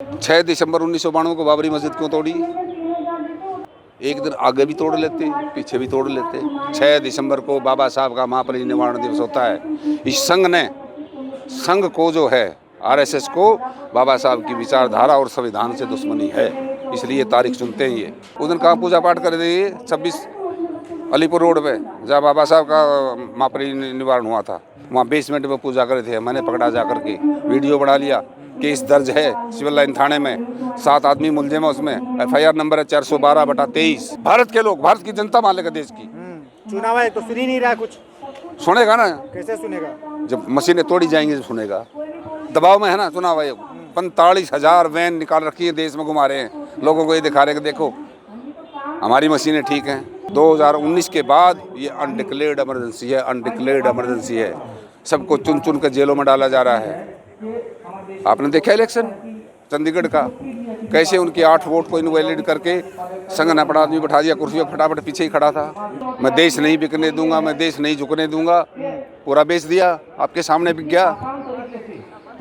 6 दिसंबर 1992 को बाबरी मस्जिद क्यों तोड़ी? एक दिन आगे भी तोड़ लेते, पीछे भी तोड़ लेते। 6 दिसंबर को बाबा साहब का महापरिनिर्वाण दिवस होता है। इस संघ को जो है आरएसएस को बाबा साहब की विचारधारा और संविधान से दुश्मनी है, इसलिए तारीख चुनते हैं ये। उस दिन कहाँ पूजा पाठ कर दिए? 26 अलीपुर रोड पे, जहाँ बाबा साहब का महापरिनिर्वाण हुआ था, वहाँ बेसमेंट में पूजा करे थे। मैंने पकड़ा जा करके, वीडियो बना लिया, केस दर्ज है सिविल लाइन थाने में। 7 आदमी मुलजिम है उसमें। FIR नंबर है 412/23। भारत के लोग, भारत की जनता मालिक देश की। चुनाव है तो सुन ही नहीं रहा कुछ। सुनेगा ना, कैसे सुनेगा? जब मशीनें तोड़ी जाएंगी तो सुनेगा। दबाव में है ना चुनाव आयोग। 45,000 वैन निकाल रखी है, देश में घुमा रहे हैं, लोगों को ये दिखा रहे हैं कि देखो हमारी मशीनें ठीक हैं। 2019 के बाद ये अनडिक्लेयर्ड इमरजेंसी है, अनडिक्लेयर्ड इमरजेंसी है। सबको चुन चुन कर जेलों में डाला जा रहा है। आपने देखा इलेक्शन चंडीगढ़ का, कैसे उनके 8 वोट को इनवैलिड करके संघ ने अपना आदमी बैठा दिया कुर्सी पर, फटाफट पीछे ही खड़ा था। मैं देश नहीं बिकने दूंगा, मैं देश नहीं झुकने दूंगा, पूरा बेच दिया, आपके सामने बिक गया।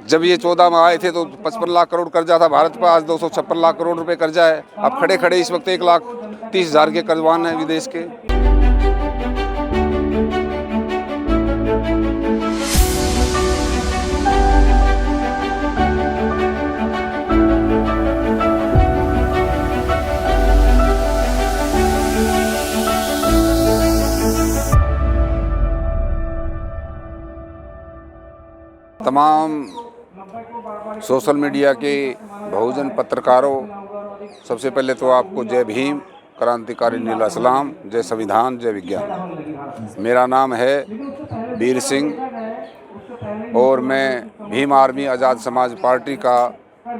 जब ये 14 में आए थे तो 55 लाख करोड़ कर्जा था भारत पर, आज 256 लाख करोड़ रुपए कर्जा है। अब खड़े खड़े इस वक्त 1,30,000 के कर्जवान हैं विदेश के। तमाम सोशल मीडिया के बहुजन पत्रकारों, सबसे पहले तो आपको जय भीम, क्रांतिकारी नीला सलाम, जय संविधान, जय विज्ञान। मेरा नाम है वीर सिंह और मैं भीम आर्मी आज़ाद समाज पार्टी का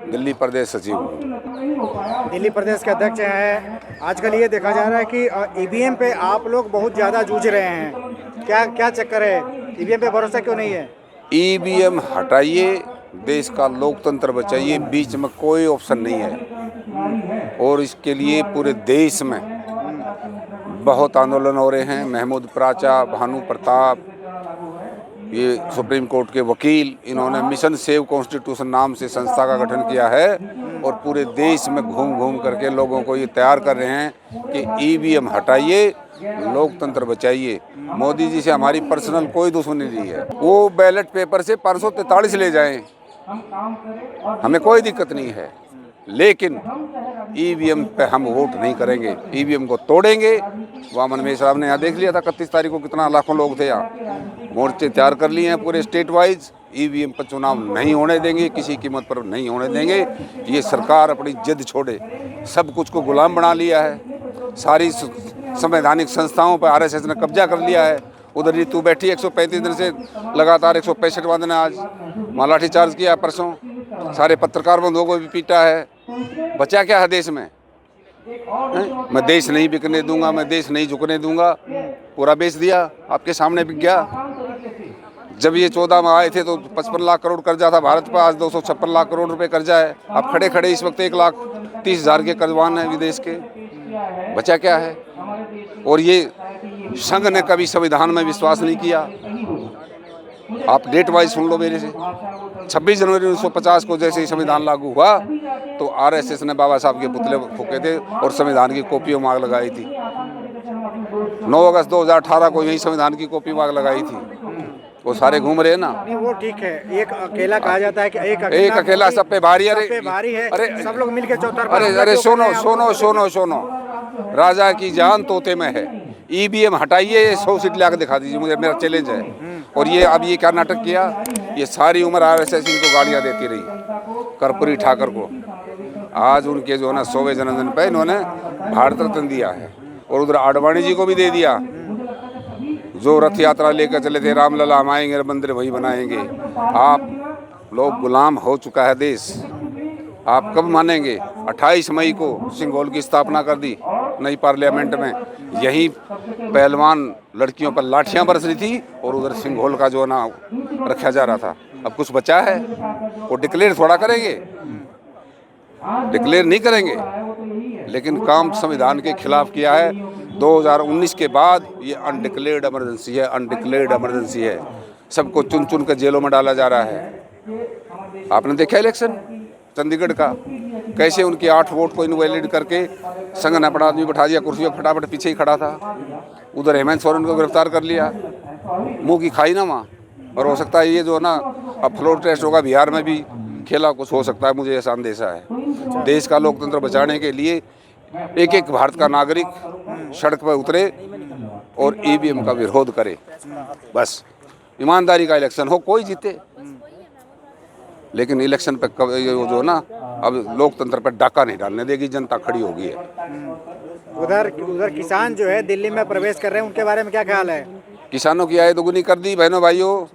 दिल्ली प्रदेश सचिव हूँ। दिल्ली प्रदेश के अध्यक्ष हैं। आजकल ये देखा जा रहा है कि ईवीएम पे आप लोग बहुत ज़्यादा जूझ रहे हैं, क्या चक्कर है? ईवीएम पे भरोसा क्यों नहीं है? ईवीएम हटाइए, देश का लोकतंत्र बचाइए, बीच में कोई ऑप्शन नहीं है। और इसके लिए पूरे देश में बहुत आंदोलन हो रहे हैं। महमूद प्राचा, भानु प्रताप, ये सुप्रीम कोर्ट के वकील, इन्होंने मिशन सेव कॉन्स्टिट्यूशन नाम से संस्था का गठन किया है और पूरे देश में घूम घूम करके लोगों को ये तैयार कर रहे हैं कि ईवीएम हटाइए, लोकतंत्र बचाइए। मोदी जी से हमारी पर्सनल कोई दुश्मनी नहीं है। वो बैलेट पेपर से 543 ले जाएं, हमें कोई दिक्कत नहीं है, लेकिन ईवीएम पे हम वोट नहीं करेंगे। ईवीएम को तोड़ेंगे। वामन मेहर साहब ने यहाँ देख लिया था 31 तारीख को कितना लाखों लोग थे यहाँ। मोर्चे तैयार कर लिए हैं पूरे स्टेट वाइज। ईवीएम पर चुनाव नहीं होने देंगे, किसी कीमत पर नहीं होने देंगे। ये सरकार अपनी जिद छोड़े, सब कुछ को गुलाम बना लिया है। सारी संवैधानिक संस्थाओं पर आरएसएस ने कब्जा कर लिया है। उधर रितु बैठी 135 दिन से लगातार, 165वां दिन आज वहाँ लाठीचार्ज किया परसों। सारे पत्रकार बंधुओं को भी पीटा है। बचा क्या है देश में? मैं देश नहीं बिकने दूंगा, मैं देश नहीं झुकने दूंगा, पूरा बेच दिया, आपके सामने बिक गया। जब ये 14 में आए थे तो 55 लाख करोड़ कर्जा था भारत पर, आज 256 लाख करोड़ रुपए कर्जा है। अब खड़े खड़े इस वक्त 1,30,000 के कर्जवान हैं विदेश के। बचा क्या है? और ये संघ ने कभी संविधान में विश्वास नहीं किया। आप डेट वाइज सुन लो मेरे से। 26 जनवरी 1950 को जैसे ही संविधान लागू हुआ तो आरएसएस ने बाबा साहब के पुतले फूके थे और संविधान की कॉपियों मांग लगाई थी। 9 अगस्त 2018 को यही संविधान की कॉपी मांग लगाई थी। वो सारे घूम रहे हैं ना। नहीं, वो ठीक है, एक अकेला कहा जाता है कि एक अकेला सब पे भारी। अरे भारी है, अरे सब लोग मिलकर चौतरफा। अरे सुनो, राजा की जान तोते में है। ईवीएम हटाइए, 100 सीट ला के दिखा दीजिए मुझे, मेरा चैलेंज है। और ये अब ये क्या नाटक किया? ये सारी उम्र आरएसएस इनको गालियाँ देती रही, कर्पूरी ठाकर को। आज उनके जो है ना 100वें जन्मदिन पे इन्होंने भारत रत्न दिया है और उधर आडवाणी जी को भी दे दिया। जो रथ यात्रा लेकर चले थे, रामलला हम आएंगे, मंदिर वही बनाएंगे। आप लोग गुलाम हो चुका है देश। आप कब मानेंगे? 28 मई को सिंघोल की स्थापना कर दी नई पार्लियामेंट में। यही पहलवान लड़कियों पर लाठियां बरस रही थी और उधर सिंघोल का जो ना रखा जा रहा था। अब कुछ बचा है? वो डिक्लेयर थोड़ा करेंगे, डिक्लेयर नहीं करेंगे, लेकिन काम संविधान के खिलाफ किया है। 2019 के बाद ये अनडिक्लेयर्ड इमरजेंसी है, अनडिक्लेयर्ड इमरजेंसी है। सबको चुन चुन कर जेलों में डाला जा रहा है। आपने देखा इलेक्शन चंडीगढ़ का, कैसे उनके 8 वोट को इनवैलिड करके संघ ने अपना आदमी बैठा दिया कुर्सी पर, फटाफट पीछे ही खड़ा था। उधर हेमंत सोरेन को गिरफ्तार कर लिया, मुंह की खाई ना वहाँ। और हो सकता है ये जो ना अब फ्लोर टेस्ट होगा बिहार में भी, खेला कुछ हो सकता है, मुझे ऐसा अंदेशा है। देश का लोकतंत्र बचाने के लिए एक एक भारत का नागरिक सड़क पर उतरे और ईवीएम का विरोध करे। बस ईमानदारी का इलेक्शन हो, कोई जीते, लेकिन इलेक्शन पे कब ये जो ना अब लोकतंत्र पर डाका नहीं डालने देगी जनता, खड़ी होगी है। उधर उधर किसान जो है दिल्ली में प्रवेश कर रहे हैं, उनके बारे में क्या ख्याल है? किसानों की आय दोगुनी कर दी बहनों भाइयों,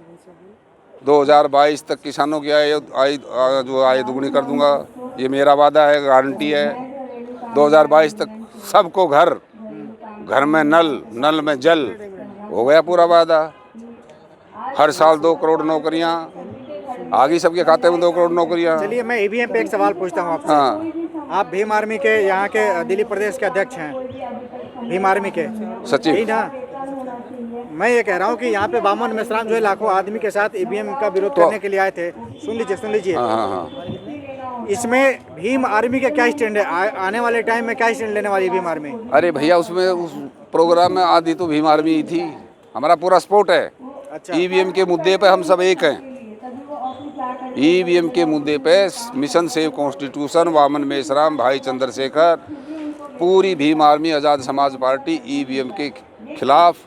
2022 तक किसानों की आय जो आय दोगुनी कर दूंगा, ये मेरा वादा है, गारंटी है। 2022 तक सबको घर, घर में नल, नल में जल, हो गया पूरा वादा। हर साल 2 करोड़ नौकरियां आ गई सबके खाते में, 2 करोड़ नौकरियां। चलिए मैं ईवीएम पे एक सवाल पूछता हूँ आपसे। हाँ, आप भीम आर्मी के यहाँ के दिल्ली प्रदेश के अध्यक्ष हैं, भीम आर्मी के सचिव। यही ना? मैं ये कह रहा हूँ कि यहाँ पे वामन मेश्राम जो है लाखों आदमी के साथ ईवीएम का विरोध करने के लिए आए थे। सुन लीजिए। हाँ हाँ हाँ। इसमें भीम आर्मी का क्या स्टैंड है? आने वाले टाइम में क्या स्टैंड लेने वाली है भीम आर्मी? अरे भैया, उसमें उस प्रोग्राम में आधी तो भीम आर्मी ही थी, हमारा पूरा सपोर्ट है। अच्छा। ईवीएम के मुद्दे पे हम सब एक हैं। ईवीएम के मुद्दे पे mission save constitution, Waman Meshram, भाई चंद्रशेखर, पूरी भीम आर्मी, आज़ाद समाज पार्टी ईवीएम के खिलाफ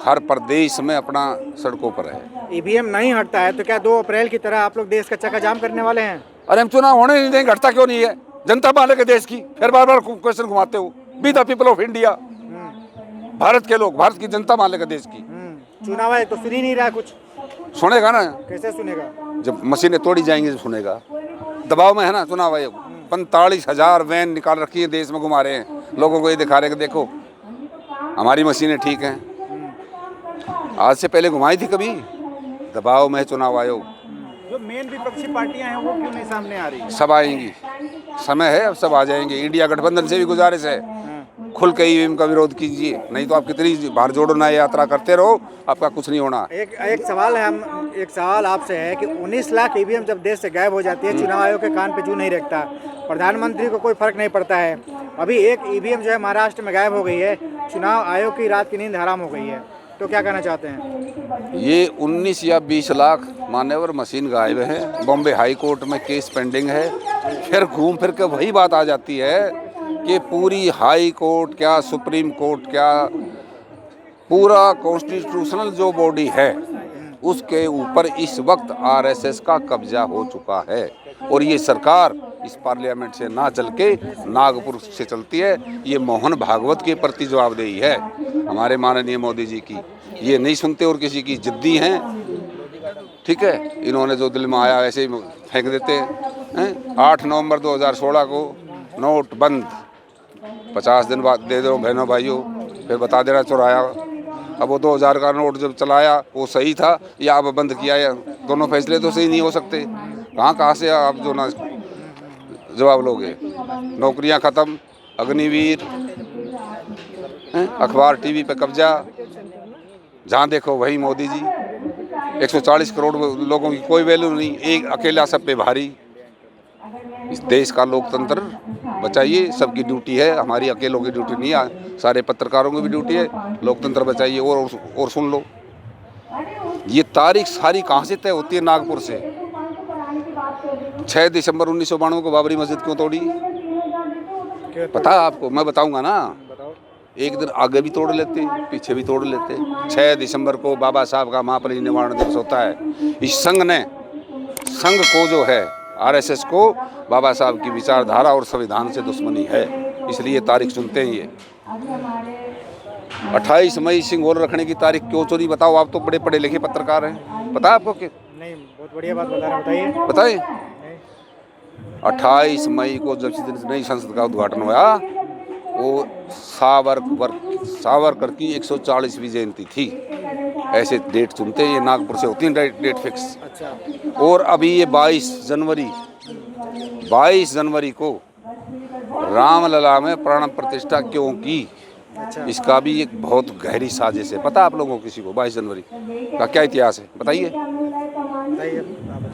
हर प्रदेश में अपना सड़कों पर है। ईवीएम नहीं हटता है तो क्या 2 अप्रैल की तरह आप लोग देश का चक्का जाम करने वाले हैं? अरे हम चुनाव होने नहीं देंगे, घटता क्यों नहीं है? जनता मालिक है देश की, फिर बार बार क्वेश्चन घुमाते हो। Be the people of India, Bharat के लोग, भारत की जनता मालिक है देश की। चुनाव है तो सुन ही नहीं रहा कुछ। सुनेगा ना, कैसे सुनेगा? जब मशीनें तोड़ी जाएंगी तो सुनेगा। दबाव में है ना चुनाव आयोग। 45,000 वैन निकाल रखी है, देश में घुमा रहे हैं, लोगों को ये दिखा रहे हैं कि देखो हमारी मशीनें ठीक हैं। आज से पहले घुमाई थी कभी? दबाव में है चुनाव आयोग। जो मेन विपक्षी पार्टियां हैं वो क्यों नहीं सामने आ रही? सब आएंगी, समय है, अब सब आ जाएंगे। इंडिया गठबंधन से भी गुजारिश है, खुल के ईवीएम का विरोध कीजिए, नहीं तो आप कितनी बार जोड़ो ना यात्रा करते रहो, आपका कुछ नहीं होना। एक सवाल आपसे है कि 19 लाख ईवीएम जब देश से गायब हो जाती है, चुनाव आयोग के कान पे जू नहीं रखता, प्रधानमंत्री को कोई फर्क नहीं पड़ता है। अभी एक ईवीएम जो है महाराष्ट्र में गायब हो गई है, चुनाव आयोग की रात की नींद हराम हो गई है, तो क्या कहना चाहते हैं? ये 19 या 20 लाख मान्यवर मशीन गायब है, बॉम्बे हाई कोर्ट में केस पेंडिंग है, फिर घूम फिर के वही बात आ जाती है कि पूरी हाई कोर्ट क्या, सुप्रीम कोर्ट क्या, पूरा कॉन्स्टिट्यूशनल जो बॉडी है उसके ऊपर इस वक्त आरएसएस का कब्जा हो चुका है। और ये सरकार इस पार्लियामेंट से ना चल के नागपुर से चलती है। ये मोहन भागवत के प्रति जवाबदेही है हमारे माननीय मोदी जी की। ये नहीं सुनते और किसी की जिद्दी हैं, ठीक है, इन्होंने जो दिल में आया ऐसे ही फेंक देते हैं। 8 नवंबर 2016 को नोट बंद, 50 दिन बाद दे दो बहनों भाइयों, फिर बता देना चुराया। अब वो 2000 का नोट जब चलाया वो सही था या अब बंद किया, या दोनों फैसले तो सही नहीं हो सकते। कहाँ से आप जो ना जवाब लोगे? नौकरियां ख़त्म, अग्निवीर, अखबार टीवी पे कब्जा, जहाँ देखो वही मोदी जी। 140 करोड़ लोगों की कोई वैल्यू नहीं, एक अकेला सब पे भारी। इस देश का लोकतंत्र बचाइए, सबकी ड्यूटी है, हमारी अकेलों की ड्यूटी नहीं है, सारे पत्रकारों की भी ड्यूटी है। लोकतंत्र बचाइए। और सुन लो, ये तारीख सारी कहाँ से तय होती है? नागपुर से। 6 दिसंबर 1992 को बाबरी मस्जिद क्यों तोड़ी? पता है आपको? मैं बताऊंगा ना। एक दिन आगे भी तोड़ लेते, पीछे भी तोड़ लेते। 6 दिसंबर को बाबा साहब का महापरिनिर्वाण दिवस होता है। इस संघ को जो है आरएसएस को बाबा साहब की विचारधारा और संविधान से दुश्मनी है, इसलिए तारीख सुनते हैं। ये 28 मई सिंघोल रखने की तारीख क्यों चोरी? बताओ, आप तो बड़े पढ़े लिखे पत्रकार हैं, पता है आपको? कि नहीं, बहुत बढ़िया बात बता रहे हैं, बताइए। 28 मई को जब नई संसद का उद्घाटन हुआ, वो सावरकर की 140वीं जयंती थी। ऐसे डेट चुनते हैं, ये नागपुर से होती है डेट फिक्स। अच्छा। और अभी ये 22 जनवरी को रामलला में प्राण प्रतिष्ठा क्यों की? अच्छा। इसका भी एक बहुत गहरी साजिश है। पता आप लोगों को किसी को 22 जनवरी का क्या इतिहास है? बताइए।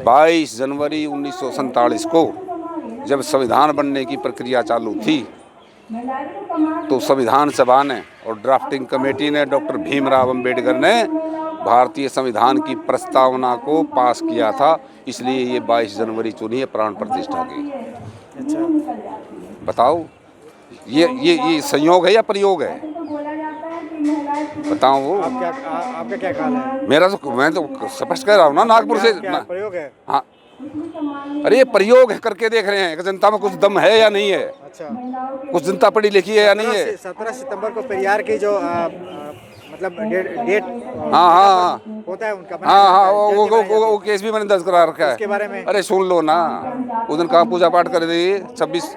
22 जनवरी 1947 को जब संविधान बनने की प्रक्रिया चालू थी तो संविधान सभा ने और ड्राफ्टिंग कमेटी ने डॉक्टर भीमराव अंबेडकर ने भारतीय संविधान की प्रस्तावना को पास किया था, इसलिए ये 22 जनवरी चुनी है प्राण प्रतिष्ठा की। अच्छा, बताओ ये संयोग है या प्रयोग है? बताओ वो। आपका क्या ख्याल है? मैं तो स्पष्ट कह रहा हूँ ना, नागपुर से। क्या प्रयोग है? हाँ, अरे ये प्रयोग है, करके देख रहे हैं कि जनता में कुछ दम है या नहीं है, अच्छा, कुछ जनता पढ़ी लिखी है या नहीं है। 17 सितंबर को पेरियार की जो मतलब डेट हाँ होता है उनका, हाँ, वो केस भी मैंने दर्ज करा रखा है। इसके बारे में अरे सुन लो ना, उस दिन कहाँ पूजा पाठ कर दी 26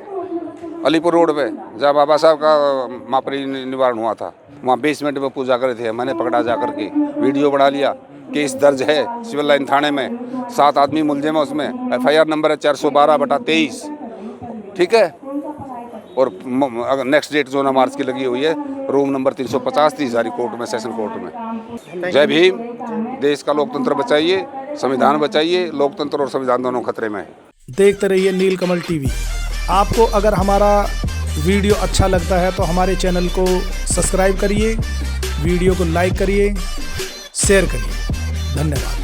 अलीपुर रोड पे, जहाँ बाबा साहब का महापरि निवारण हुआ था, वहाँ बेसमेंट में पूजा करे थे। मैंने पकड़ा जा करके, वीडियो बना लिया, केस दर्ज है सिविल लाइन थाने में, 7 आदमी मुलजिम है उसमें, FIR नंबर है 412/23, ठीक है। और नेक्स्ट डेट 14 मार्च की लगी हुई है, रूम नंबर 350 30 कोर्ट में, सेशन कोर्ट में। जय भीम। देश का लोकतंत्र बचाइए, संविधान बचाइए। लोकतंत्र और संविधान दोनों खतरे में है। देखते रहिए नीलकमल टीवी। आपको अगर हमारा वीडियो अच्छा लगता है तो हमारे चैनल को सब्सक्राइब करिए, वीडियो को लाइक करिए, शेयर करिए। धन्यवाद।